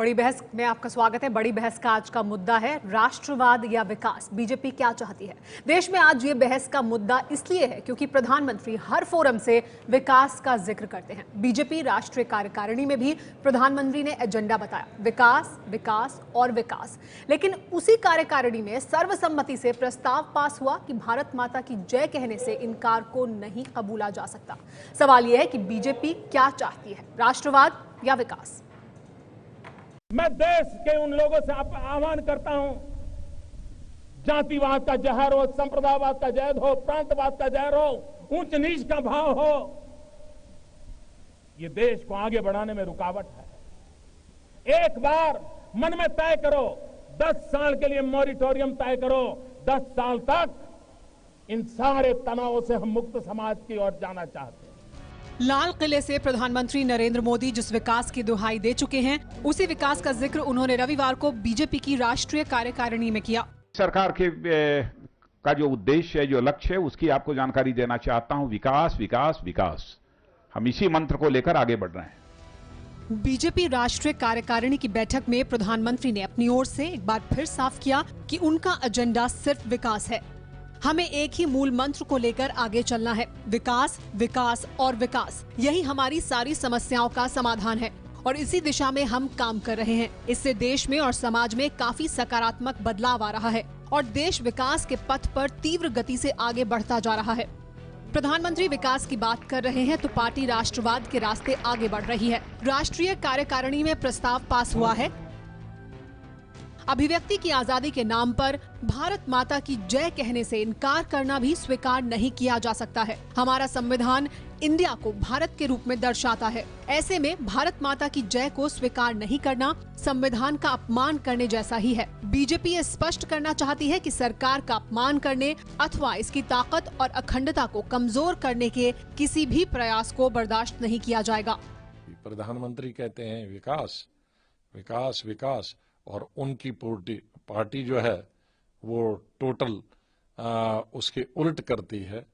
बड़ी बहस में आपका स्वागत है। बड़ी बहस का आज का मुद्दा है राष्ट्रवाद या विकास, बीजेपी क्या चाहती है। देश में आज ये बहस का मुद्दा इसलिए है क्योंकि प्रधानमंत्री हर फोरम से विकास का जिक्र करते हैं। बीजेपी राष्ट्रीय कार्यकारिणी में भी प्रधानमंत्री ने एजेंडा बताया विकास, विकास और विकास। लेकिन उसी कार्यकारिणी में सर्वसम्मति से प्रस्ताव पास हुआ कि भारत माता की जय कहने से इनकार को नहीं कबूला जा सकता। सवाल यह है कि बीजेपी क्या चाहती है, राष्ट्रवाद या विकास। मैं देश के उन लोगों से आह्वान करता हूं, जातिवाद का जहर हो, संप्रदायवाद का जहर हो, प्रांतवाद का जहर हो, ऊंच नीच का भाव हो, ये देश को आगे बढ़ाने में रुकावट है। एक बार मन में तय करो, 10 साल के लिए मॉरिटोरियम तय करो। 10 साल तक इन सारे तनावों से हम मुक्त समाज की ओर जाना चाहते हैं। लाल किले से प्रधानमंत्री नरेंद्र मोदी जिस विकास की दुहाई दे चुके हैं, उसी विकास का जिक्र उन्होंने रविवार को बीजेपी की राष्ट्रीय कार्यकारिणी में किया। सरकार के का जो उद्देश्य है, जो लक्ष्य है, उसकी आपको जानकारी देना चाहता हूं। विकास, विकास, विकास। हम इसी मंत्र को लेकर आगे बढ़ रहे हैं। बीजेपी राष्ट्रीय कार्यकारिणी की बैठक में प्रधानमंत्री ने अपनी ओर से एक बार फिर साफ किया कि उनका एजेंडा सिर्फ विकास है। हमें एक ही मूल मंत्र को लेकर आगे चलना है, विकास, विकास और विकास। यही हमारी सारी समस्याओं का समाधान है और इसी दिशा में हम काम कर रहे हैं। इससे देश में और समाज में काफी सकारात्मक बदलाव आ रहा है और देश विकास के पथ पर तीव्र गति से आगे बढ़ता जा रहा है। प्रधानमंत्री विकास की बात कर रहे हैं तो पार्टी राष्ट्रवाद के रास्ते आगे बढ़ रही है। राष्ट्रीय कार्यकारिणी में प्रस्ताव पास हुआ है, अभिव्यक्ति की आजादी के नाम पर भारत माता की जय कहने से इनकार करना भी स्वीकार नहीं किया जा सकता है। हमारा संविधान इंडिया को भारत के रूप में दर्शाता है। ऐसे में भारत माता की जय को स्वीकार नहीं करना संविधान का अपमान करने जैसा ही है। बीजेपी ये स्पष्ट करना चाहती है कि सरकार का अपमान करने अथवा इसकी ताकत और अखंडता को कमजोर करने के किसी भी प्रयास को बर्दाश्त नहीं किया जाएगा। प्रधानमंत्री कहते हैं विकास, विकास, विकास, और उनकी पार्टी जो है वो टोटल उसके उल्ट करती है।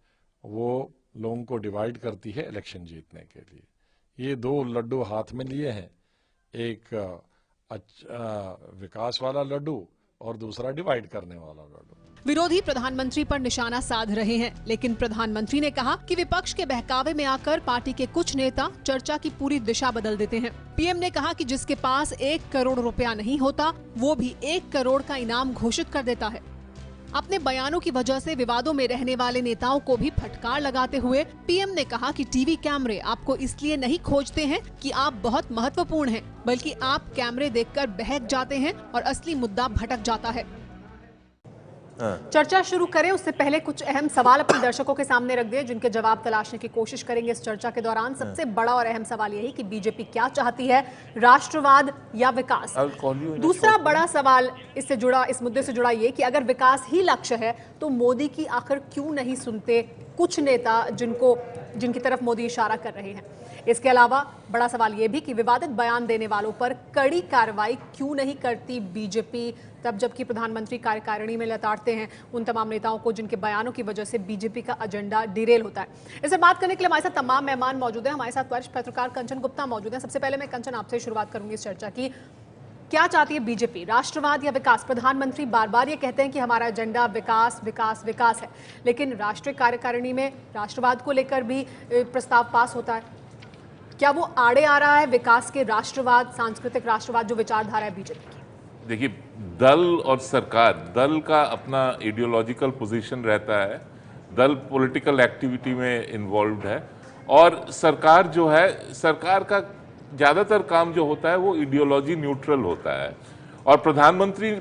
वो लोगों को डिवाइड करती है इलेक्शन जीतने के लिए। ये 2 लड्डू हाथ में लिए हैं, एक विकास वाला लड्डू और दूसरा डिवाइड करने वाला लड्डू। विरोधी प्रधानमंत्री पर निशाना साध रहे हैं, लेकिन प्रधानमंत्री ने कहा कि विपक्ष के बहकावे में आकर पार्टी के कुछ नेता चर्चा की पूरी दिशा बदल देते हैं। पीएम ने कहा कि जिसके पास 1 करोड़ रुपया नहीं होता, वो भी 1 करोड़ का इनाम घोषित कर देता है। अपने बयानों की वजह से विवादों में रहने वाले नेताओं को भी फटकार लगाते हुए पीएम ने कहा कि टीवी कैमरे आपको इसलिए नहीं खोजते हैं कि आप बहुत महत्वपूर्ण हैं, बल्कि आप कैमरे देखकर बहक जाते हैं और असली मुद्दा भटक जाता है। चर्चा शुरू करें उससे पहले कुछ अहम सवाल अपने दर्शकों के सामने रख दिए, जिनके जवाब तलाशने की कोशिश करेंगे इस चर्चा के दौरान। सबसे बड़ा और अहम सवाल यही कि बीजेपी क्या चाहती है, राष्ट्रवाद या विकास। दूसरा बड़ा सवाल इससे जुड़ा, इस मुद्दे से जुड़ा ये कि अगर विकास ही लक्ष्य है तो मोदी की आखिर क्यों नहीं सुनते कुछ नेता जिनकी तरफ मोदी इशारा कर रहे हैं। इसके अलावा बड़ा सवाल यह भी कि विवादित बयान देने वालों पर कड़ी कार्रवाई क्यों नहीं करती बीजेपी, तब जबकि प्रधानमंत्री कार्यकारिणी में लताड़ते हैं उन तमाम नेताओं को जिनके बयानों की वजह से बीजेपी का एजेंडा डिरेल होता है। इससे बात करने के लिए हमारे साथ तमाम मेहमान मौजूद हैं। हमारे साथ वरिष्ठ पत्रकार कंचन गुप्ता मौजूद हैं। सबसे पहले मैं कंचन आपसे शुरुआत करूंगी इस चर्चा की। क्या चाहती है बीजेपी, राष्ट्रवाद या विकास? प्रधानमंत्री बार बार ये कहते हैं कि हमारा एजेंडा विकास, विकास, विकास है, लेकिन राष्ट्रीय कार्यकारिणी में राष्ट्रवाद को लेकर भी प्रस्ताव पास होता है। क्या वो आड़े आ रहा है विकास के राष्ट्रवाद, सांस्कृतिक राष्ट्रवाद जो विचारधारा है बीजेपी की? देखिए, दल और सरकार, दल का अपना आइडियोलॉजिकल पोजीशन रहता है, दल पॉलिटिकल एक्टिविटी में इन्वॉल्व्ड है, और सरकार जो है, सरकार का ज़्यादातर काम जो होता है वो आइडियोलॉजी न्यूट्रल होता है। और प्रधानमंत्री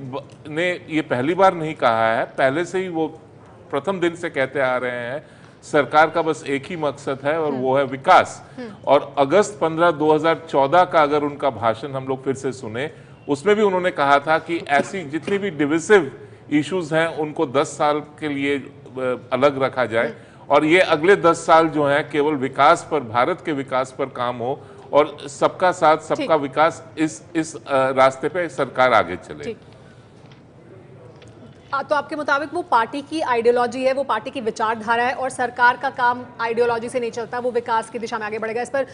ने ये पहली बार नहीं कहा है, पहले से ही वो प्रथम दिन से कहते आ रहे हैं सरकार का बस एक ही मकसद है और वो है विकास। और अगस्त 15, 2014 का अगर उनका भाषण हम लोग फिर से सुने, उसमें भी उन्होंने कहा था कि ऐसी जितनी भी डिविसिव इश्यूज हैं उनको 10 साल के लिए अलग रखा जाए और ये अगले 10 साल जो हैं केवल विकास पर, भारत के विकास पर काम हो और सबका साथ सबका विकास, इस रास्ते पे सरकार आगे चले। तो आपके मुताबिक वो पार्टी की आइडियोलॉजी है, वो पार्टी की विचारधारा है और सरकार का काम आइडियोलॉजी से नहीं चलता, वो विकास की दिशा में आगे बढ़ेगा। इस पर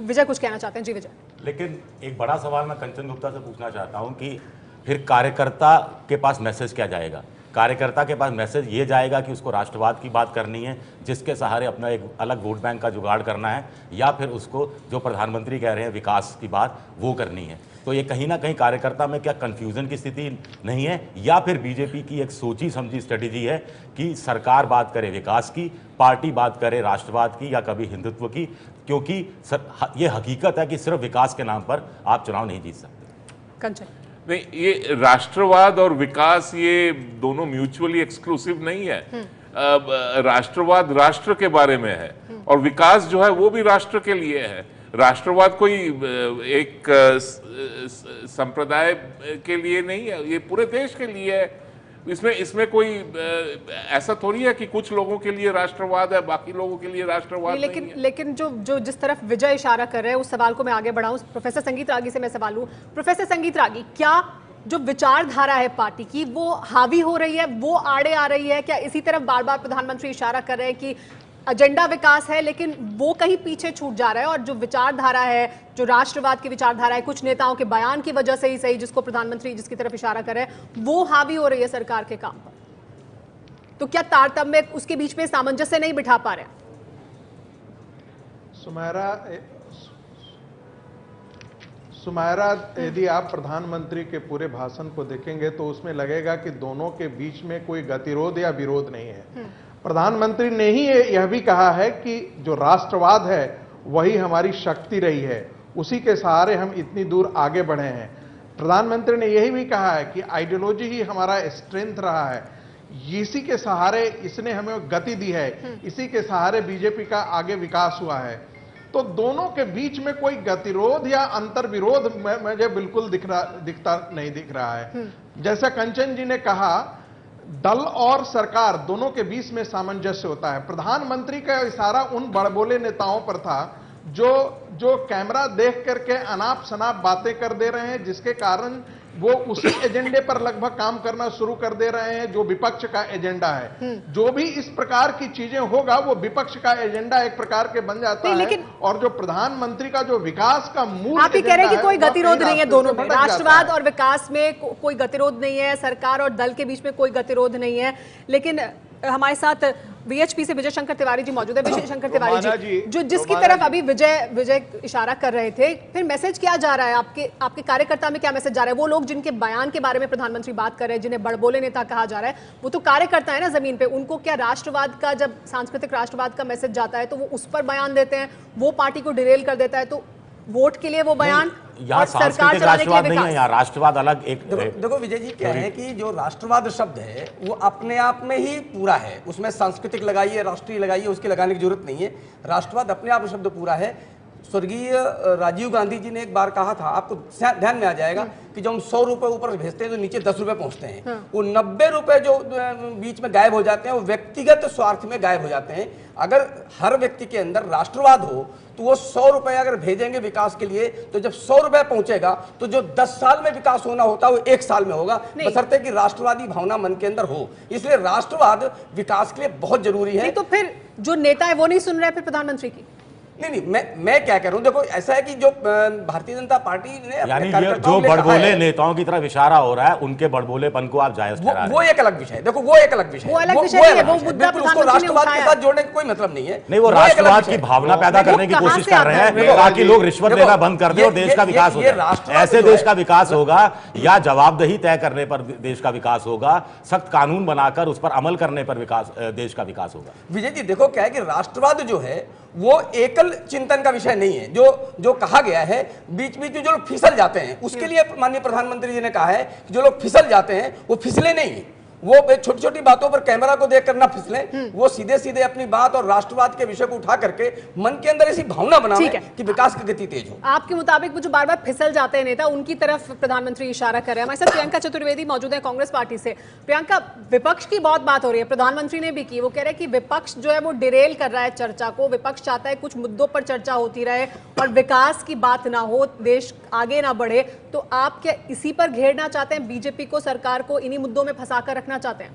विजय कुछ कहना चाहते हैं? जी विजय। लेकिन एक बड़ा सवाल मैं कंचन गुप्ता से पूछना चाहता हूं कि फिर कार्यकर्ता के पास मैसेज क्या जाएगा? कार्यकर्ता के पास मैसेज ये जाएगा कि उसको राष्ट्रवाद की बात करनी है, जिसके सहारे अपना एक अलग वोट बैंक का जुगाड़ करना है, या फिर उसको जो प्रधानमंत्री कह रहे हैं विकास की बात वो करनी है? तो ये कहीं ना कहीं कार्यकर्ता में क्या कंफ्यूजन की स्थिति नहीं है, या फिर बीजेपी की एक सोची समझी स्ट्रेटेजी है कि सरकार बात करे विकास की, पार्टी बात करे राष्ट्रवाद की या कभी हिंदुत्व की? क्योंकि ये हकीकत है कि सिर्फ विकास के नाम पर आप चुनाव नहीं जीत सकते। कंचन, नहीं, ये राष्ट्रवाद और विकास ये दोनों म्यूचुअली एक्सक्लूसिव नहीं है। राष्ट्रवाद राष्ट्र के बारे में है और विकास जो है वो भी राष्ट्र के लिए है। राष्ट्रवाद कोई एक संप्रदाय के लिए नहीं है, ये पूरे देश के लिए है। इसमें कोई ऐसा थोड़ी है कि कुछ लोगों के लिए राष्ट्रवाद है, बाकी लोगों के लिए राष्ट्रवाद नहीं है। लेकिन जो जिस तरफ विजय इशारा कर रहे हैं उस सवाल को मैं आगे बढ़ाऊं। प्रोफेसर संगीत रागी से मैं सवाल लूं। प्रोफेसर संगीत रागी, क्या जो विचारधारा है पार्टी की वो हावी हो रही है, वो आड़े आ रही है? क्या इसी तरफ बार बार प्रधानमंत्री इशारा कर रहे हैं कि एजेंडा विकास है लेकिन वो कहीं पीछे छूट जा रहा है, और जो विचारधारा है, जो राष्ट्रवाद की विचारधारा है, कुछ नेताओं के बयान की वजह से ही सही, जिसको प्रधानमंत्री जिसकी तरफ इशारा कर रहे हैं, वो हावी हो रही है सरकार के काम पर? तो क्या तारतम्य उसके बीच में सामंजस्य नहीं बिठा पा रहे? सुमायरा, यदि आप प्रधानमंत्री के पूरे भाषण को देखेंगे तो उसमें लगेगा कि दोनों के बीच में कोई गतिरोध या विरोध नहीं है। प्रधानमंत्री ने ही यह भी कहा है कि जो राष्ट्रवाद है वही हमारी शक्ति रही है, उसी के सहारे हम इतनी दूर आगे बढ़े हैं। प्रधानमंत्री ने यही भी कहा है कि आइडियोलॉजी ही हमारा स्ट्रेंथ रहा है, इसी के सहारे इसने हमें गति दी है, इसी के सहारे बीजेपी का आगे विकास हुआ है। तो दोनों के बीच में कोई गतिरोध या अंतर विरोध मुझे बिल्कुल नहीं दिख रहा है। जैसा कंचन जी ने कहा, दल और सरकार दोनों के बीच में सामंजस्य होता है। प्रधानमंत्री का इशारा उन बड़बोले नेताओं पर था जो कैमरा देख करके अनाप शनाप बातें कर दे रहे हैं, जिसके कारण वो उसी एजेंडे पर लगभग काम करना शुरू कर दे रहे हैं जो विपक्ष का एजेंडा है। जो भी इस प्रकार की चीजें होगा वो विपक्ष का एजेंडा एक प्रकार के बन जाता है, और जो प्रधानमंत्री का जो विकास का मूल आप ही कह रहे हैं कि कोई गतिरोध नहीं है दोनों में, राष्ट्रवाद और विकास में कोई गतिरोध नहीं है, सरकार और दल के बीच में कोई गतिरोध नहीं है। लेकिन हमारे साथ वीएचपी से विजय शंकर तिवारी जी मौजूद है। विजय शंकर तिवारी जी, जो जिसकी तरफ अभी विजय इशारा कर रहे थे, फिर मैसेज क्या जा रहा है आपके कार्यकर्ता में? क्या मैसेज जा रहा है? वो लोग जिनके बयान के बारे में प्रधानमंत्री बात कर रहे हैं, जिन्हें बड़बोले नेता कहा जा रहा है, वो तो कार्यकर्ता है ना जमीन पे। उनको क्या राष्ट्रवाद का, जब सांस्कृतिक राष्ट्रवाद का मैसेज जाता है तो वो उस पर बयान देते हैं, वो पार्टी को डिरेल कर देता है? तो वोट के लिए वो बयान, यहाँ सांस्कृतिक राष्ट्रवाद नहीं है, यहाँ राष्ट्रवाद अलग एक। देखो विजय जी, क्या है कि जो राष्ट्रवाद शब्द है वो अपने आप में ही पूरा है, उसमें सांस्कृतिक लगाइए, राष्ट्रीय लगाइए, उसकी लगाने की जरूरत नहीं है। राष्ट्रवाद अपने आप शब्द पूरा है। स्वर्गीय राजीव गांधी जी ने एक बार कहा था, आपको ध्यान में आ जाएगा, कि जो हम 100 रुपए ऊपर भेजते हैं तो नीचे 10 रुपए पहुंचते हैं। वो 90 रुपए जो बीच में गायब हो जाते हैं वो व्यक्तिगत स्वार्थ में गायब हो जाते हैं। अगर हर व्यक्ति के अंदर राष्ट्रवाद हो तो वो 100 रुपए अगर भेजेंगे विकास के लिए, तो जब 100 रुपए पहुंचेगा तो जो 10 साल में विकास होना होता है वो 1 साल में होगा, बशर्ते कि राष्ट्रवादी भावना मन के अंदर हो। इसलिए राष्ट्रवाद विकास के लिए बहुत जरूरी है। तो फिर जो नेता है वो नहीं सुन रहे फिर प्रधानमंत्री की? नहीं, मैं क्या कह रहा हूं, देखो ऐसा है कि जो भारतीय जनता पार्टी ने यानी जो बड़बोले नेताओं की तरफ इशारा हो रहा है, उनके बड़बोलेपन को आप जायज ठहरा रहे हैं। वो एक अलग विषय है। देखो वो एक अलग विषय है, वो मुद्दा उसको राष्ट्रवाद के साथ जोड़ने का कोई मतलब नहीं है। नहीं, वो राष्ट्रवाद की भावना पैदा करने की कोशिश कर रहे हैं ताकि लोग रिश्वत लेना बंद कर दें और देश का विकास हो जाए। ऐसे देश का विकास होगा या जवाबदेही तय करने पर देश का विकास होगा, सख्त कानून बनाकर उस पर अमल करने पर देश का विकास होगा। विजय जी देखो क्या है कि राष्ट्रवाद जो है वो एकल चिंतन का विषय नहीं है। जो कहा गया है, बीच बीच में जो लोग फिसल जाते हैं, उसके लिए माननीय प्रधानमंत्री जी ने कहा है कि जो लोग फिसल जाते हैं वो फिसले नहीं, वो छोटी छोटी बातों पर कैमरा को देख कर ना फिसले, वो सीधे सीधे अपनी बात और राष्ट्रवाद के विषय को उठा करके मन के अंदर ऐसी भावना बनाए कि विकास की गति तेज हो। आपके मुताबिक वो जो बार बार फिसल जाते हैं नेता, उनकी तरफ प्रधानमंत्री इशारा कर रहे हैं। हमारे साथ प्रियंका चतुर्वेदी मौजूद है कांग्रेस पार्टी से। प्रियंका, विपक्ष की बहुत बात हो रही है, प्रधानमंत्री ने भी की। वो कह रहे हैं कि विपक्ष जो है वो डिरेल कर रहा है चर्चा को। विपक्ष चाहता है कुछ मुद्दों पर चर्चा होती रहे और विकास की बात ना हो, देश आगे ना बढ़े। तो आप क्या इसी पर घेरना चाहते हैं बीजेपी को, सरकार को इन्हीं मुद्दों में फंसा कर रखना चाहते हैं?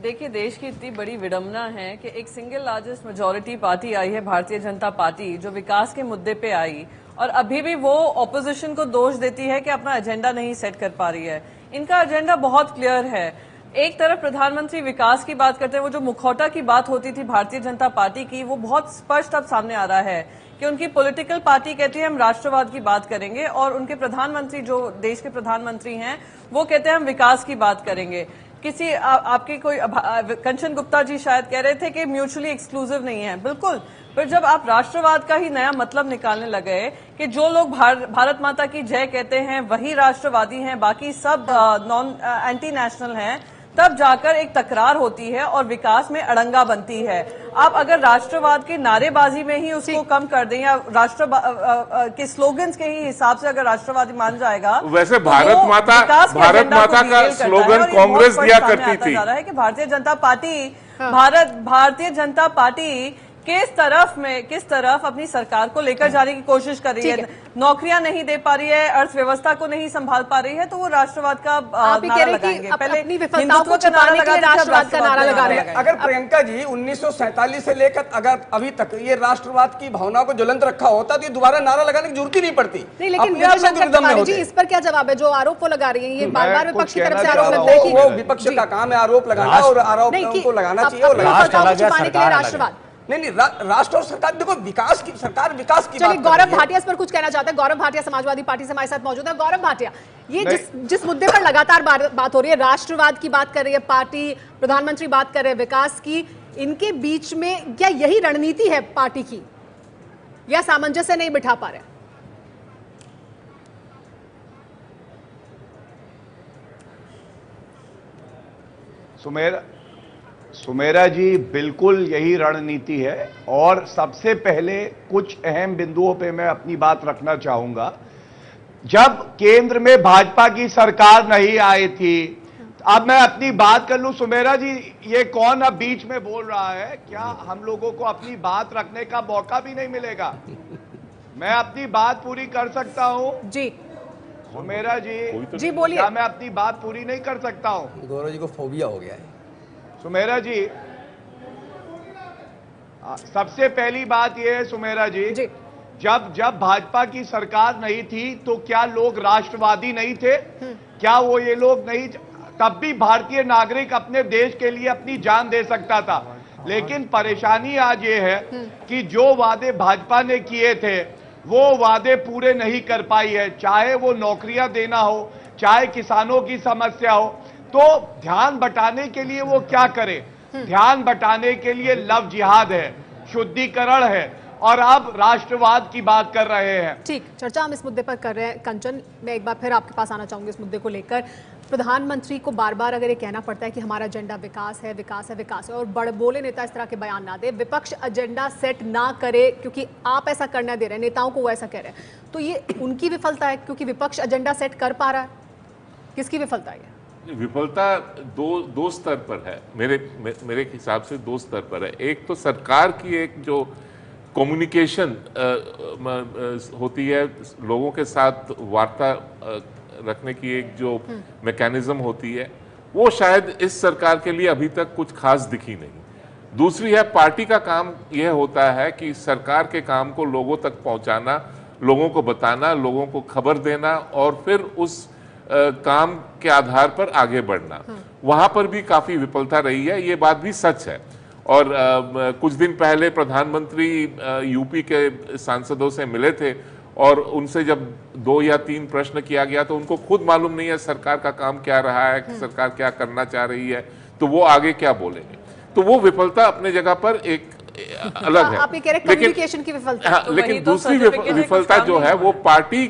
देखिए, देश की इतनी बड़ी विडंबना है कि एक सिंगल लार्जेस्ट मेजॉरिटी पार्टी आई है भारतीय जनता पार्टी, जो विकास के मुद्दे पे आई, और अभी भी वो ऑपोजिशन को दोष देती है कि अपना एजेंडा नहीं सेट कर पा रही है। इनका एजेंडा बहुत क्लियर है। एक तरफ प्रधानमंत्री विकास की बात करते हैं, वो जो मुखौटा की बात होती थी भारतीय जनता पार्टी की, वो बहुत स्पष्ट अब सामने आ रहा है कि उनकी पॉलिटिकल पार्टी कहती है हम राष्ट्रवाद की बात करेंगे, और उनके प्रधानमंत्री जो देश के प्रधानमंत्री हैं वो कहते हैं हम विकास की बात करेंगे। किसी आपके कोई कंचन गुप्ता जी शायद कह रहे थे कि म्यूचुअली एक्सक्लूसिव नहीं है, बिल्कुल। पर जब आप राष्ट्रवाद का ही नया मतलब निकालने लगे कि जो लोग भारत माता की जय कहते हैं वही राष्ट्रवादी हैं, बाकी सब नॉन एंटी नेशनल हैं, तब जाकर एक तकरार होती है और विकास में अड़ंगा बनती है। आप अगर राष्ट्रवाद की नारेबाजी में ही उसको कम कर दें या राष्ट्र के स्लोगन्स के ही हिसाब से अगर राष्ट्रवादी मान जाएगा, वैसे तो भारत माता का स्लोगन कांग्रेस दिया करती थी। जा रहा है कि भारतीय जनता पार्टी किस तरफ अपनी सरकार को लेकर जाने की कोशिश कर रही है, नौकरियां नहीं दे पा रही है, अर्थव्यवस्था को नहीं संभाल पा रही है, तो वो राष्ट्रवाद का नारा लगाएंगे। पहले हिंदुत्व का नारा लगा राष्ट्रवाद का नारा लगा रहे हैं। अगर प्रियंका जी 1947 से लेकर अगर अभी तक ये राष्ट्रवाद की भावना को ज्वलंत रखा होता तो ये दोबारा नारा लगाने की जरूरत ही नहीं पड़ती। नहीं, लेकिन जी इस पर क्या जवाब है? जो आरोप वो लगा रही है, ये बार बार विपक्ष की तरफ से आरोप लगता है कि वो विपक्ष का काम है आरोप लगाना, और आरोप को लगाना चाहिए। राष्ट्रवाद नहीं, राष्ट्र और सरकार, देखो विकास की सरकार विकास की चलिए, गौरव भाटिया इस पर कुछ कहना चाहते हैं। गौरव भाटिया समाजवादी पार्टी से हमारे साथ मौजूद है। गौरव भाटिया, ये जिस मुद्दे पर लगातार बात हो रही है, राष्ट्रवाद की बात कर रही है पार्टी, प्रधानमंत्री बात कर रहे हैं विकास की, इनके बीच में क्या यही रणनीति है पार्टी की, या सामंजस्य नहीं बिठा पा रहे? सुमेरा जी, बिल्कुल यही रणनीति है। और सबसे पहले कुछ अहम बिंदुओं पे मैं अपनी बात रखना चाहूंगा। जब केंद्र में भाजपा की सरकार नहीं आई थी, अब मैं अपनी बात कर लूं। सुमेरा जी, ये कौन अब बीच में बोल रहा है? क्या हम लोगों को अपनी बात रखने का मौका भी नहीं मिलेगा? मैं अपनी बात पूरी कर सकता हूं जी। सुमेरा जी बोलिए। क्या मैं अपनी बात पूरी नहीं कर सकता हूं? गौरव जी को फोबिया हो गया है। सुमेरा जी, सबसे पहली बात यह है सुमेरा जी, जब भाजपा की सरकार नहीं थी तो क्या लोग राष्ट्रवादी नहीं थे? क्या वो ये लोग नहीं? तब भी भारतीय नागरिक अपने देश के लिए अपनी जान दे सकता था। लेकिन परेशानी आज ये है कि जो वादे भाजपा ने किए थे वो वादे पूरे नहीं कर पाई है, चाहे वो नौकरियां देना हो, चाहे किसानों की समस्या हो। तो ध्यान बटाने के लिए वो क्या करे? ध्यान बटाने के लिए लव जिहाद है, शुद्धिकरण है, और अब राष्ट्रवाद की बात कर रहे हैं। ठीक, चर्चा हम इस मुद्दे पर कर रहे हैं। कंचन, मैं एक बार फिर आपके पास आना चाहूंगी इस मुद्दे को लेकर। प्रधानमंत्री को बार बार अगर ये कहना पड़ता है कि हमारा एजेंडा विकास है, विकास है, विकास है, और बड़बोले नेता इस तरह के बयान ना दे, विपक्ष एजेंडा सेट ना करे क्योंकि आप ऐसा करना दे रहे हैं, नेताओं को वो ऐसा कह रहे हैं, तो ये उनकी विफलता है क्योंकि विपक्ष एजेंडा सेट कर पा रहा है? किसकी विफलता है? विफलता दो स्तर पर है, मेरे हिसाब से दो स्तर पर है। एक तो सरकार की एक जो कम्युनिकेशन होती है, लोगों के साथ वार्ता रखने की एक जो मैकेनिज्म होती है, वो शायद इस सरकार के लिए अभी तक कुछ खास दिखी नहीं। दूसरी है, पार्टी का काम यह होता है कि सरकार के काम को लोगों तक पहुंचाना, लोगों को बताना, लोगों को खबर देना, और फिर उस काम के आधार पर आगे बढ़ना। वहां पर भी काफी विफलता रही है, ये बात भी सच है। और कुछ दिन पहले प्रधानमंत्री यूपी के सांसदों से मिले थे, और उनसे जब 2 या 3 प्रश्न किया गया तो उनको खुद मालूम नहीं है सरकार का काम क्या रहा है, कि सरकार क्या करना चाह रही है, तो वो आगे क्या बोलेंगे। तो वो विफलता अपने जगह पर एक अलग है। आप ये कह रहे हैं कम्युनिकेशन की विफलता। लेकिन दूसरी विफलता जो है वो पार्टी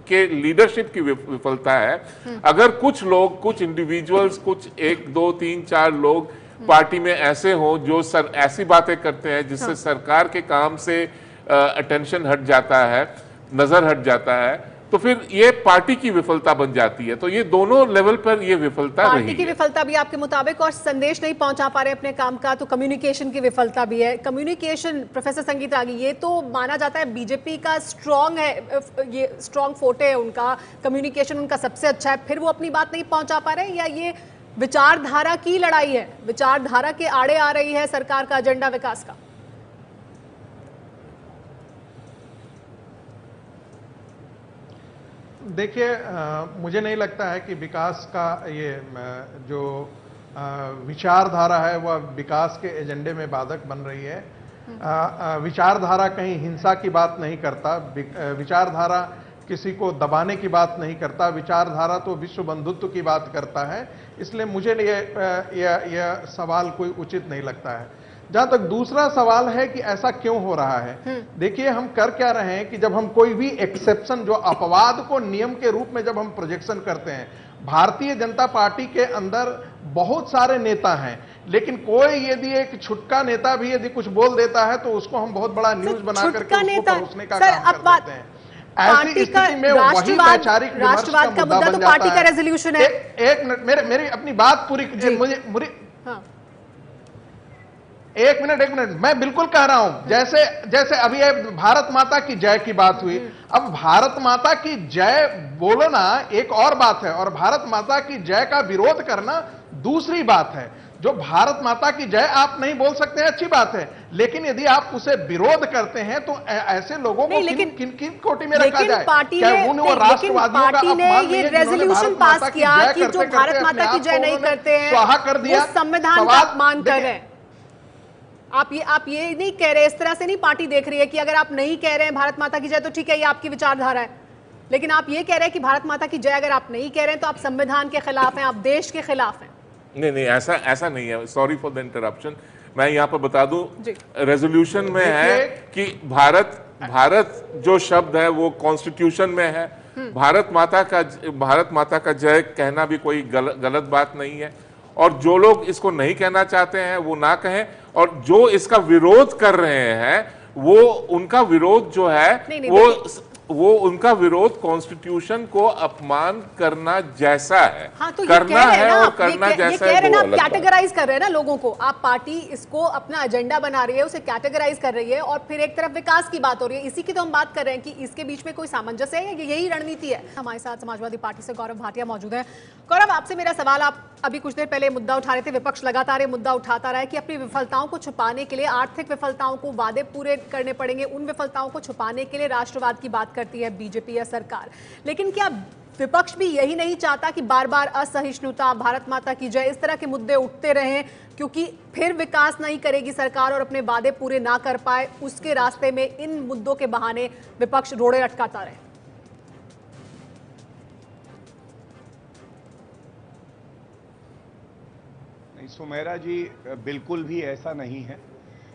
के लीडरशिप की विफलता है। अगर कुछ लोग, कुछ इंडिविजुअल्स, कुछ 1, 2, 3, 4 लोग पार्टी में ऐसे हों जो ऐसी बातें करते हैं जिससे सरकार के काम से अटेंशन हट जाता है, नजर हट जाता है, तो फिर ये पार्टी की विफलता बन जाती है। तो ये दोनों लेवल पर ये विफलता रही है। पार्टी की विफलता भी आपके मुताबिक, और संदेश नहीं पहुंचा पा रहे अपने काम का, तो कम्युनिकेशन की विफलता भी है। कम्युनिकेशन, प्रोफेसर संगीत रागी, ये तो माना जाता है बीजेपी का स्ट्रॉन्ग है, ये स्ट्रॉन्ग फोटे है उनका, कम्युनिकेशन उनका सबसे अच्छा है, फिर वो अपनी बात नहीं पहुंचा पा रहे, या ये विचारधारा की लड़ाई है, विचारधारा के आड़े आ रही है सरकार का एजेंडा विकास का। देखिए, मुझे नहीं लगता है कि विकास का ये जो विचारधारा है वह विकास के एजेंडे में बाधक बन रही है। विचारधारा कहीं हिंसा की बात नहीं करता, विचारधारा किसी को दबाने की बात नहीं करता, विचारधारा तो विश्व बंधुत्व की बात करता है। इसलिए मुझे यह सवाल कोई उचित नहीं लगता है। जहां तक दूसरा सवाल है कि ऐसा क्यों हो रहा है, देखिए हम कर क्या रहे हैं कि जब हम कोई भी एक्सेप्शन, जो अपवाद को नियम के रूप में जब हम प्रोजेक्शन करते हैं, भारतीय जनता पार्टी के अंदर बहुत सारे नेता हैं, लेकिन कोई यदि एक छुटका नेता भी यदि कुछ बोल देता है तो उसको हम बहुत बड़ा न्यूज बना करके उसको परोसने का काम कर देते हैं। ऐसी स्थिति में वही वैचारिक विमर्श का मुद्दा बन पार्टी जाता का है। रेजोल्यूशन है। एक मिनट, मेरी अपनी बात पूरी, मुझे हाँ। एक मिनट, मैं बिल्कुल कह रहा हूं, जैसे अभी भारत माता की जय की बात हुई। अब भारत माता की जय बोलना एक और बात है और भारत माता की जय का विरोध करना दूसरी बात है। जो भारत माता की जय आप नहीं बोल सकते हैं, अच्छी बात है, लेकिन यदि आप उसे विरोध करते हैं तो ऐसे लोगों को किन कोटि में रखा जाए? पार्टी ने ये रेजोल्यूशन पास किया कि जो भारत माता की जय नहीं करते हैं स्वाहा कर दिया, संविधान का अपमान कर रहे हैं। आप ये नहीं कह रहे, इस तरह से नहीं पार्टी देख रही है कि अगर आप नहीं कह रहे हैं भारत माता की जय तो ठीक है, ये आपकी विचारधारा है, लेकिन आप ये कह रहे हैं कि भारत माता की जय अगर आप नहीं कह रहे हैं तो आप संविधान के खिलाफ हैं, आप देश के खिलाफ हैं। नहीं, ऐसा नहीं है। Sorry for the interruption. मैं यहाँ पर बता दूं, रेजोल्यूशन में है कि भारत जो शब्द है वो कॉन्स्टिट्यूशन में है। भारत माता का जय कहना भी कोई गलत बात नहीं है, और जो लोग इसको नहीं कहना चाहते हैं वो ना कहें, और जो इसका विरोध कर रहे हैं वो उनका विरोध जो है वो उनका विरोध कॉन्स्टिट्यूशन को अपमान करना जैसा है। हाँ, तो करना है और करना जैसा है वो अलग कैटेगराइज कर रहे हैं ना लोगों को। आप पार्टी इसको अपना एजेंडा बना रही है, उसे कैटेगराइज कर रही है, और फिर एक तरफ विकास की बात हो रही है। इसी की तो हम बात कर रहे हैं कि इसके बीच में कोई सामंजस्य है या यही रणनीति है। हमारे साथ समाजवादी पार्टी से गौरव भाटिया मौजूद है। गौरव, आपसे मेरा सवाल, आप अभी कुछ देर पहले मुद्दा उठा रहे थे, विपक्ष लगातार ये मुद्दा उठाता रहा है कि अपनी विफलताओं को छुपाने के लिए, आर्थिक विफलताओं को वादे पूरे करने पड़ेंगे, उन विफलताओं को छुपाने के लिए राष्ट्रवाद की बात करती है बीजेपी या सरकार। लेकिन क्या विपक्ष भी यही नहीं चाहता कि बार बार असहिष्णुता, भारत माता की जय, इस तरह के मुद्दे उठते रहें, क्योंकि फिर विकास नहीं करेगी सरकार और अपने वादे पूरे ना कर पाए, उसके रास्ते में इन मुद्दों के बहाने विपक्ष रोड़े अटकाता रहे? सुमेरा जी, बिल्कुल भी ऐसा नहीं है।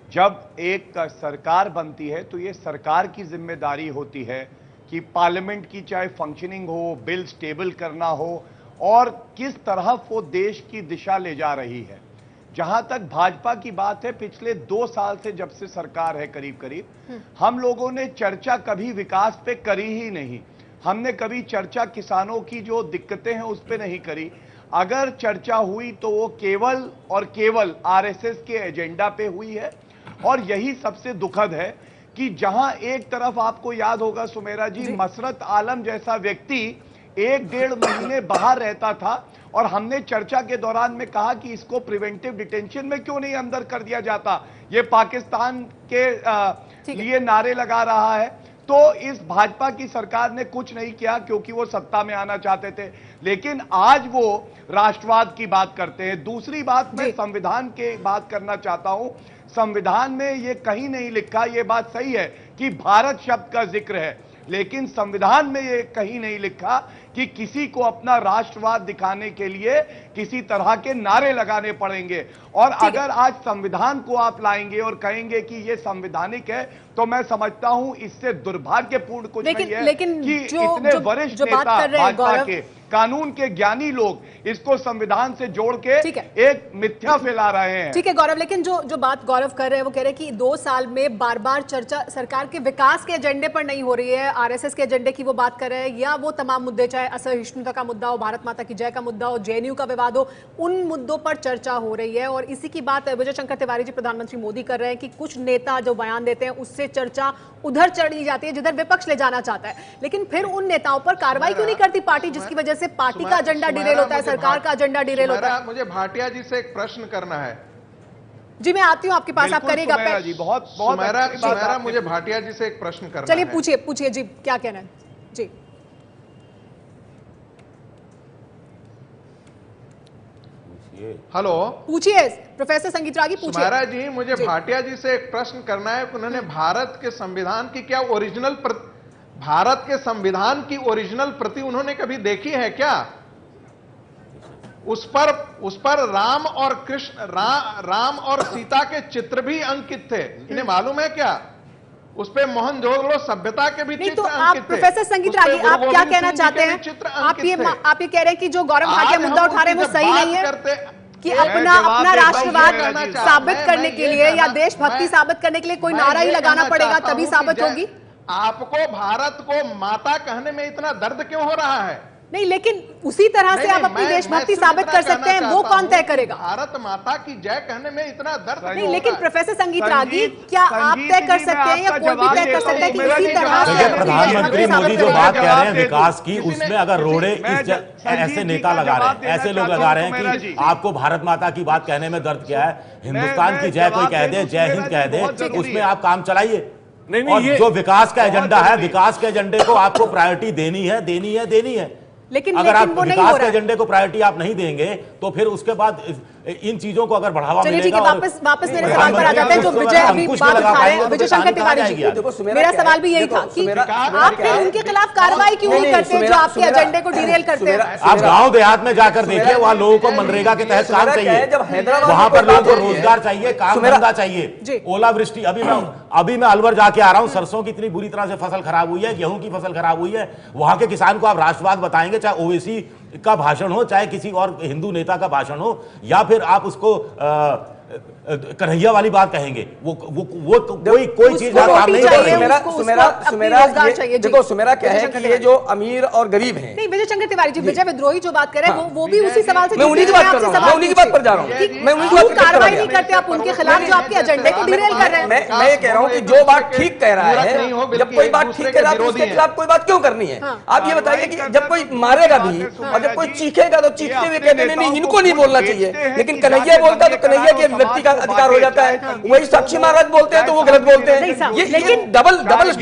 जब एक सरकार बनती है तो ये सरकार की जिम्मेदारी होती है कि पार्लियामेंट की चाहे फंक्शनिंग हो, बिल स्टेबल करना हो, और किस तरह वो देश की दिशा ले जा रही है। जहां तक भाजपा की बात है, पिछले 2 साल से जब से सरकार है करीब करीब, हम लोगों ने चर्चा कभी विकास पे करी ही नहीं। हमने कभी चर्चा किसानों की जो दिक्कतें हैं उस पे नहीं करी। अगर चर्चा हुई तो वो केवल और केवल आरएसएस के एजेंडा पे हुई है। और यही सबसे दुखद है कि जहां एक तरफ आपको याद होगा सुमेरा जी, मसरत आलम जैसा व्यक्ति 1-1.5 महीने बाहर रहता था, और हमने चर्चा के दौरान में कहा कि इसको प्रिवेंटिव डिटेंशन में क्यों नहीं अंदर कर दिया जाता। ये पाकिस्तान के लिए नारे लगा रहा है। तो इस भाजपा की सरकार ने कुछ नहीं किया क्योंकि वो सत्ता में आना चाहते थे, लेकिन आज वो राष्ट्रवाद की बात करते हैं। दूसरी बात, मैं संविधान की बात करना चाहता हूं। संविधान में ये कहीं नहीं लिखा, ये बात सही है कि भारत शब्द का जिक्र है, लेकिन संविधान में ये कहीं नहीं लिखा कि किसी को अपना राष्ट्रवाद दिखाने के लिए किसी तरह के नारे लगाने पड़ेंगे। और अगर आज संविधान को आप लाएंगे और कहेंगे कि ये संवैधानिक है, तो मैं समझता हूं इससे दुर्भाग्यपूर्ण कुछ नहीं है कि इतने वरिष्ठ नेता भाजपा के, कानून के ज्ञानी लोग इसको संविधान से जोड़ के एक मिथ्या फैला रहे हैं। ठीक है गौरव, लेकिन जो बात गौरव कर रहे हैं वो कह रहे हैं कि 2 साल में बार बार चर्चा सरकार के विकास के एजेंडे पर नहीं हो रही है, आरएसएस के एजेंडे की वो बात कर रहे हैं, या वो तमाम मुद्दे, चाहे असहिष्णुता का मुद्दा हो, भारत माता की जय का मुद्दा हो, जेएनयू का विवाद हो, उन मुद्दों पर चर्चा हो रही है। और इसी की बात विजय शंकर तिवारी जी, प्रधानमंत्री मोदी, कर रहे हैं कि कुछ नेता जो बयान देते हैं उससे चर्चा उधर चढ़ी जाती है जिधर विपक्ष ले जाना चाहता है, लेकिन फिर उन नेताओं पर कार्रवाई क्यों नहीं करती पार्टी, जिसकी वजह से पार्टी का एजेंडा डिरेल होता है, सरकार का एजेंडा डिरेल होता है। मुझे भाटिया जी से एक प्रश्न करना है। जी मैं आती हूं आपके पास, आप करिएगा। जी बहुत बहुत सुमेरा, मुझे भाटिया जी से एक प्रश्न करना है। चलिए पूछिए जी, क्या कहना है जी। हेलो, पूछिए प्रोफेसर संगीत रागी, पूछिए। सुमेरा जी, मुझे भाटिया जी से एक प्रश्न करना है। उन्होंने भारत के संविधान की क्या भारत के संविधान की ओरिजिनल प्रति उन्होंने कभी देखी है क्या? उस पर राम और कृष्ण, राम और सीता के चित्र भी अंकित थे, इन्हें मालूम है क्या? उस पे मोहनजोदड़ो सभ्यता के भी चित्र अंकित थे। प्रोफेसर संगीत रागी, आप क्या कहना चाहते हैं? आप ये कह रहे हैं कि जो गौरव भाटिया मुद्दा उठा रहे हैं वो सही नहीं है, कि अपना राष्ट्रवाद साबित करने के लिए या देशभक्ति साबित करने के लिए कोई नारा ही लगाना पड़ेगा तभी साबित होगी? आपको भारत को माता कहने में इतना दर्द क्यों हो रहा है? नहीं, लेकिन उसी तरह से आप अपनी देशभक्ति साबित कर सकते हैं, वो कौन तय करेगा? भारत माता की जय कहने में इतना दर्द नहीं, लेकिन प्रोफेसर संगीत रागी, क्या आप तय कर सकते हैं या कोई भी तय कर सकता है कि इसी तरह से प्रधानमंत्री मोदी जो बात कह रहे हैं विकास की, उसमें अगर रोड़े ऐसे नेता लगा रहे हैं, ऐसे लोग लगा रहे हैं कि आपको भारत माता की बात कहने में दर्द क्या है, हिंदुस्तान की जय कोई कह दे, जय हिंद कह दे, उसमें आप काम चलाइए। और जो विकास का एजेंडा है, विकास के एजेंडे को आपको प्रायोरिटी देनी है। लेकिन अगर आप विकास के एजेंडे को प्रायोरिटी आप नहीं देंगे तो फिर उसके बाद इन चीजों को अगर बढ़ावा मिलेगा। वापस मेरे सवाल पर आ जाते हैं जो विजय अभी बात उठा रहे हैं, विजय शंकर तिवारी जी। मेरा सवाल भी यही था कि आप फिर उनके खिलाफ कार्रवाई क्यों नहीं करते जो आपके एजेंडे को डिरेल करते हैं? आप गांव देहात में जाकर देखिए, वहाँ लोगों को मनरेगा के तहत काम चाहिए, वहां पर लोगों को रोजगार चाहिए, काम धंधा चाहिए। ओलावृष्टि, अभी मैं अलवर जाके आ रहा हूँ, सरसों की इतनी बुरी तरह से फसल खराब हुई है, गेहूं की फसल खराब हुई है। वहां के किसान को आप राष्ट्रवाद बताएंगे, चाहे ओवैसी का भाषण हो, चाहे किसी और हिंदू नेता का भाषण हो, या फिर आप उसको कन्हैया वाली बात कहेंगे, वो कोई चीज काम नहीं कर रही। देखो सुमेरा क्या है कि ये जो अमीर और गरीब हैं, नहीं विजय शंकर तिवारी जी, विजय विद्रोही जो बात कर रहे हैं वो भी उसी सवाल से, मैं उन्हीं की बात कर रहा हूं, मैं उन्हीं की बात पर जा रहा हूं। मैं उन्हीं की बात कार्रवाई नहीं करते आप उनके खिलाफ जो आपके एजेंडे को डिरेल कर रहे हैं? मैं ये कह रहा हूं कि जो बात ठीक कह रहा है, जब कोई बात ठीक कह रहा है तो उसके खिलाफ कोई बात क्यों करनी है? आप ये बताइए कि जब कोई मारेगा भी और जब कोई चीखेगा तो चीखते हुए कहते नहीं इनको नहीं बोलना चाहिए, लेकिन कन्हैया बोलता तो कन्हैया के व्यक्ति का अधिकार हो जाता है। वही साक्षी महाराज बोलते हैं तो वो गलत बोलते हैं। ये लेकिन डबल गलत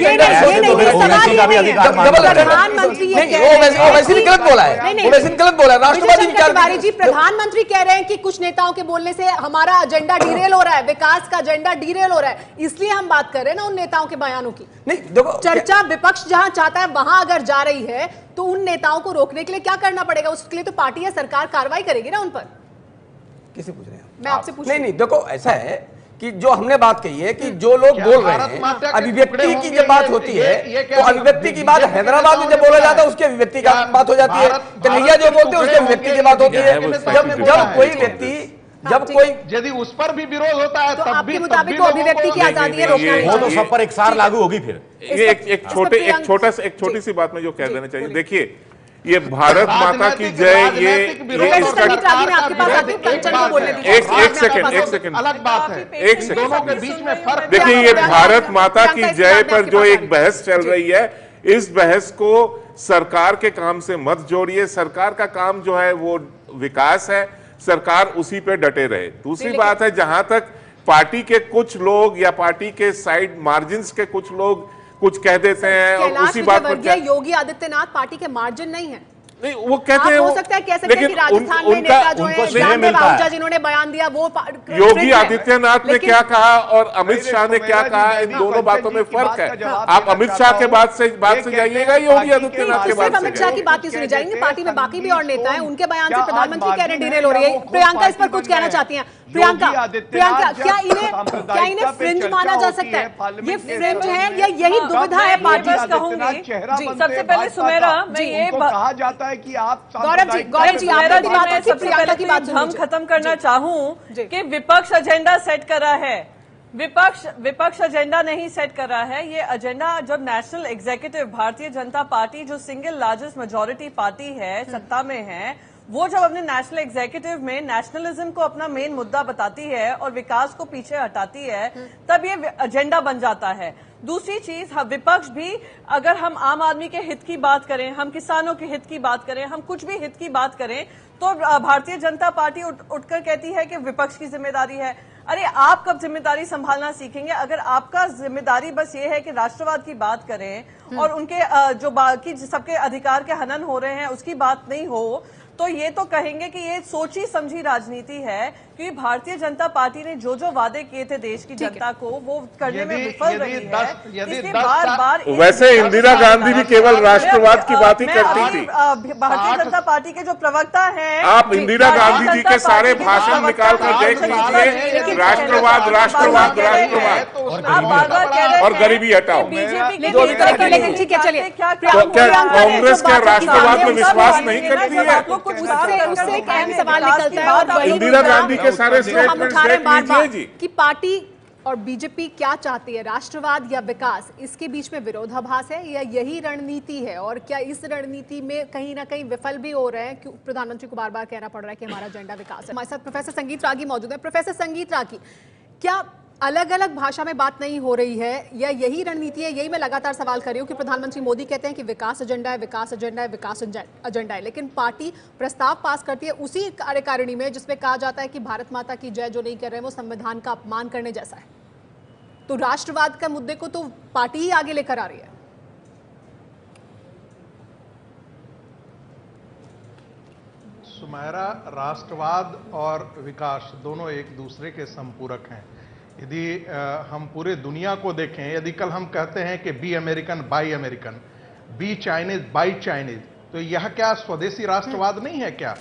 बोला है, राष्ट्रवादी विचार। जी प्रधानमंत्री कह रहे हैं कि कुछ नेताओं के बोलने से हमारा एजेंडा डिरेल हो रहा है, विकास का एजेंडा डिरेल हो रहा है, इसलिए हम बात कर रहे हैं ना उन नेताओं के बयानों की। नहीं देखो, चर्चा विपक्ष जहां चाहता है वहां अगर जा रही है तो उन नेताओं को रोकने के लिए क्या करना पड़ेगा? उसके लिए तो पार्टी या सरकार कार्रवाई करेगी ना उन पर। किसे पूछ रहे हैं? मैं आपसे पूछ नहीं, देखो ऐसा है कि जो हमने बात कही है कि जो लोग बोल रहे हैं, अभिव्यक्ति की जब बात होती है तो अभिव्यक्ति की बात हैदराबाद में जब बोला जाता है उसकी अभिव्यक्ति की बात हो जाती है, कन्हैया जो बोलते हैं उसकी अभिव्यक्ति की बात होती है। जब कोई व्यक्ति, जब कोई, यदि उस पर भी विरोध होता है तो आपके मुताबिक अभिव्यक्ति की आजादी है, वो तो सब पर एक सार लागू होगी। फिर ये एक छोटी सी बात में जो कह देना चाहिए, देखिए ये भारत माता की जय, ये इसका एक सेकंड अलग बात है, एक सेकंड दोनों के बीच में फर्क। देखिए ये भारत माता की जय पर जो एक बहस चल रही है, इस बहस को सरकार के काम से मत जोड़िए। सरकार का काम जो है वो विकास है, सरकार उसी पे डटे रहे। दूसरी बात है, जहां तक पार्टी के कुछ लोग या पार्टी के साइड मार्जिन्स के कुछ लोग कुछ कह देते हैं और उसी बात पर योगी आदित्यनाथ पार्टी के मार्जिन नहीं है। नहीं, वो कहते हैं, हो सकता है कह सकते हैं कि राजस्थान में नेता जो है जिन्होंने बयान दिया वो योगी आदित्यनाथ ने क्या कहा और अमित शाह ने क्या कहा, इन दोनों बातों में फर्क है। आप अमित शाह के बात से जाइएगा, योगी आदित्यनाथ के बात से। अमित शाह की बात ही सुनी जाएंगे, पार्टी में बाकी भी और नेता हैं, उनके बयान से प्रधानमंत्री कह रहे हैं डिरेल हो रही है। प्रियंका इस पर कुछ कहना चाहती हैं? प्रियंका, क्या इन्हें फ्रिंज माना जा सकता है? ये फ्रिंज है या यही दुविधा है पार्टी? कहूंगी सबसे पहले सुमेरा, मैं ये कहा जाता है कि आप गौरव जी सबसे पहले हम खत्म करना चाहूं कि विपक्ष एजेंडा सेट कर रहा है। विपक्ष एजेंडा नहीं सेट कर रहा है। ये एजेंडा जब national executive Bharatiya Janata party जो सिंगल लार्जेस्ट मेजॉरिटी पार्टी है, सत्ता में है, वो जब अपने नेशनल एग्जीक्यूटिव में नेशनलिज्म को अपना मेन मुद्दा बताती है और विकास को पीछे हटाती है, तब ये एजेंडा बन जाता है। दूसरी चीज, विपक्ष भी, अगर हम आम आदमी के हित की बात करें, हम किसानों के हित की बात करें, हम कुछ भी हित की बात करें, तो भारतीय जनता पार्टी उठकर कहती है कि विपक्ष की जिम्मेदारी है। अरे आप कब जिम्मेदारी संभालना सीखेंगे? अगर आपका जिम्मेदारी बस ये है कि राष्ट्रवाद की बात करें और उनके जो बाकी सबके अधिकार के हनन हो रहे हैं उसकी बात नहीं हो, तो ये तो कहेंगे कि ये सोची समझी राजनीति है, क्योंकि भारतीय जनता पार्टी ने जो जो वादे किए थे देश की जनता को वो करने में विफल रही है। इसलिए बार-बार वैसे इंदिरा गांधी भी केवल राष्ट्रवाद की बात ही करती थी। भारतीय जनता पार्टी के जो प्रवक्ता हैं, आप इंदिरा गांधी जी के सारे भाषण निकाल कर देख लीजिए, राष्ट्रवाद राष्ट्रवाद राष्ट्रवाद और गरीबी हटाओ। ठीक है, चलिए, क्या कांग्रेस क्या राष्ट्रवाद में विश्वास नहीं करती है? उससे एक अहम सवाल निकलता है और वही इंदिरा गांधी के सारे हम उठा रहे हैं बार-बार जी कि पार्टी और बीजेपी क्या चाहती है, राष्ट्रवाद या विकास, इसके बीच में विरोधाभास है या यही रणनीति है? और क्या इस रणनीति में कहीं ना कहीं विफल भी हो रहे हैं? क्यों प्रधानमंत्री को बार-बार कहना पड़ रहा है कि हमारा एजेंडा विकास है। हमारे साथ प्रोफेसर संगीत रागी मौजूद है। प्रोफेसर संगीत रागी, क्या अलग अलग भाषा में बात नहीं हो रही है या यही रणनीति है? यही मैं लगातार सवाल कर रही हूँ कि प्रधानमंत्री मोदी कहते हैं कि विकास एजेंडा है, विकास एजेंडा है, विकास एजेंडा है, लेकिन पार्टी प्रस्ताव पास करती है उसी कार्यकारिणी में जिसमें कहा जाता है कि भारत माता की जय जो नहीं कर रहे हैं वो संविधान का अपमान करने जैसा है। तो राष्ट्रवाद का मुद्दे को तो पार्टी ही आगे लेकर आ रही है। सुमेरा, राष्ट्रवाद और विकास दोनों एक दूसरे के संपूरक हैं। यदि हम पूरे दुनिया को देखें, यदि कल हम कहते हैं कि be American by American, be Chinese by Chinese, तो यह क्या स्वदेशी राष्ट्रवाद नहीं है क्या?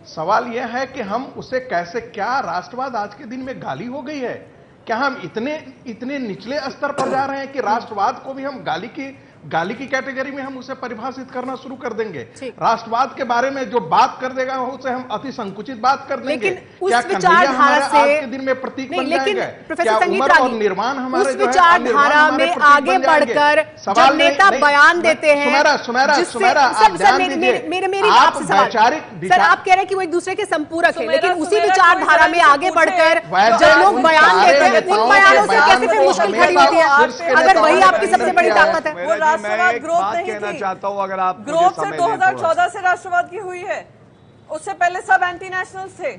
सवाल यह है कि हम उसे कैसे, क्या राष्ट्रवाद आज के दिन में गाली हो गई है? क्या हम इतने निचले स्तर पर जा रहे हैं कि राष्ट्रवाद को भी हम गाली की कैटेगरी में हम उसे परिभाषित करना शुरू कर देंगे? राष्ट्रवाद के बारे में जो बात कर देगा उसे हम अति संकुचित बात कर देंगे। क्या विचारधारा से आज के दिन में प्रतीक बन जाएंगे? क्या उम्र और निर्माण हमारे उस विचारधारा में आगे बढ़कर जब नेता बयान देते हैं, मेरी आपसे सवाल, सर आप कह रहे हैं कि वो एक दूसरे के संपूरक है, लेकिन उसी विचारधारा में आगे बढ़कर जब लोग बयान देते हैं उन बयानों से कैसे फिर मुश्किल खड़ी होती है? अगर वही आपकी सबसे बड़ी ताकत है। राष्ट्रवाद ग्रोथ नहीं थी, चाहता हूं अगर आप ग्रोथ से 2014 से राष्ट्रवाद की हुई है, उससे पहले सब एंटी नेशनल्स थे।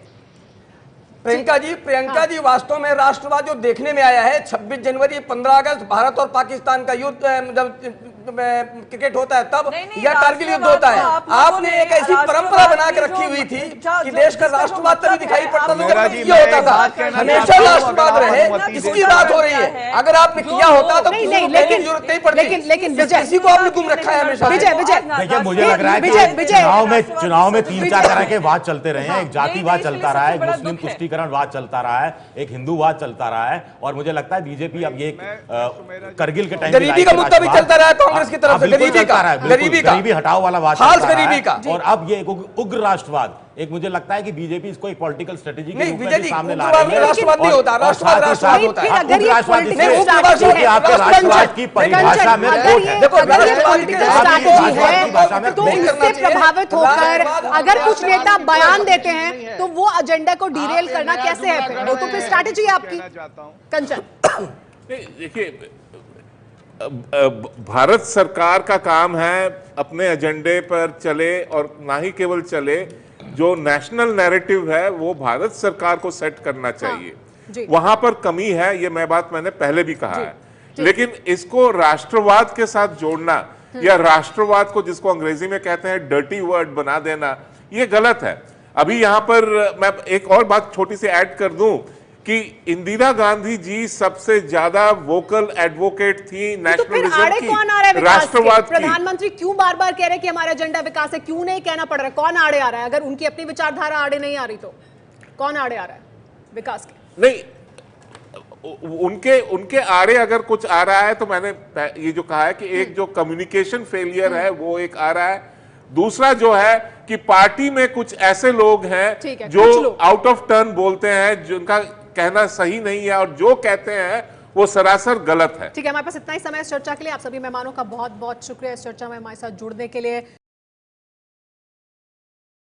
प्रियंका जी वास्तव में राष्ट्रवाद जो देखने में आया है 26 जनवरी 15 अगस्त भारत और पाकिस्तान का युद्ध, जब क्रिकेट होता है तब या कारगिल युद्ध होता है। आपने एक ऐसी परंपरा बना के रखी हुई थी कि देश का राष्ट्रवाद तभी दिखाई पड़ता था जब ये होता था, हमेशा राष्ट्रवाद रहे, इसकी बात हो रही है। अगर आपने किया होता तो जरूरत नहीं पड़ती, लेकिन किसी को आपने गुम रखा है हमेशा। देखिए, मुझे लग रहा है कि चुनाव में 3-4 तरह के वाद चलते रहे हैं। एक जातिवाद चलता रहा है, एक मुस्लिम तुष्टीकरणवाद चलता रहा है, एक हिंदूवाद चलता रहा है, और मुझे लगता है बीजेपी अब ये करगिल के टाइम गरीबी का मुद्दा भी चलता रहा है कांग्रेस की तरफ से, गरीबी हटाओ वाला बात, गरीबी का, और अब ये उग्र राष्ट्रवाद, एक मुझे लगता है कि बीजेपी इसको एक पॉलिटिकल स्ट्रेटेजी के रूप में सामने ला रही है। राष्ट्रवाद नहीं होता, राष्ट्रवाद होता है। राष्ट्रवाद आपके राष्ट्रवाद की परिभाषा में देखो, तो इससे प्रभावित होकर अगर कुछ नेता बयान देते हैं तो वो एजेंडा को डीरेल करना कैसे है? वो तो फिर स्ट्रैटेजी है आपकी। कंचन, देखिए, भारत सरकार का काम है अपने एजेंडे पर चले, और ना ही केवल चले, जो नेशनल नैरेटिव है वो भारत सरकार को सेट करना चाहिए। वहां पर कमी है, ये मैंने पहले भी कहा है, लेकिन इसको राष्ट्रवाद के साथ जोड़ना या राष्ट्रवाद को, जिसको अंग्रेजी में कहते हैं डर्टी वर्ड, बना देना, ये गलत है। अभी यहां पर मैं एक और बात छोटी सी ऐड कर दूं कि इंदिरा गांधी जी सबसे ज्यादा वोकल एडवोकेट थी नेशनलिज्म की, राष्ट्रवाद की। प्रधानमंत्री क्यों बार बार कह रहे हैं कि हमारा एजेंडा विकास है? क्यों नहीं कहना पड़ रहा है? कौन आड़े आ रहा है? अगर उनकी अपनी विचारधारा आड़े नहीं आ रही तो कौन आड़े आ रहा है विकास के? नहीं, उनके आड़े अगर कुछ आ रहा है तो मैंने ये जो कहा है कि एक जो कम्युनिकेशन फेलियर है वो एक आ रहा है, दूसरा जो है कि पार्टी में कुछ ऐसे लोग हैं जो आउट ऑफ टर्न बोलते हैं, जिनका कहना सही नहीं है, और जो कहते हैं वो सरासर गलत है। ठीक है, हमारे पास इतना ही समय इस चर्चा के लिए। आप सभी मेहमानों का बहुत बहुत शुक्रिया इस चर्चा में हमारे साथ जुड़ने के लिए।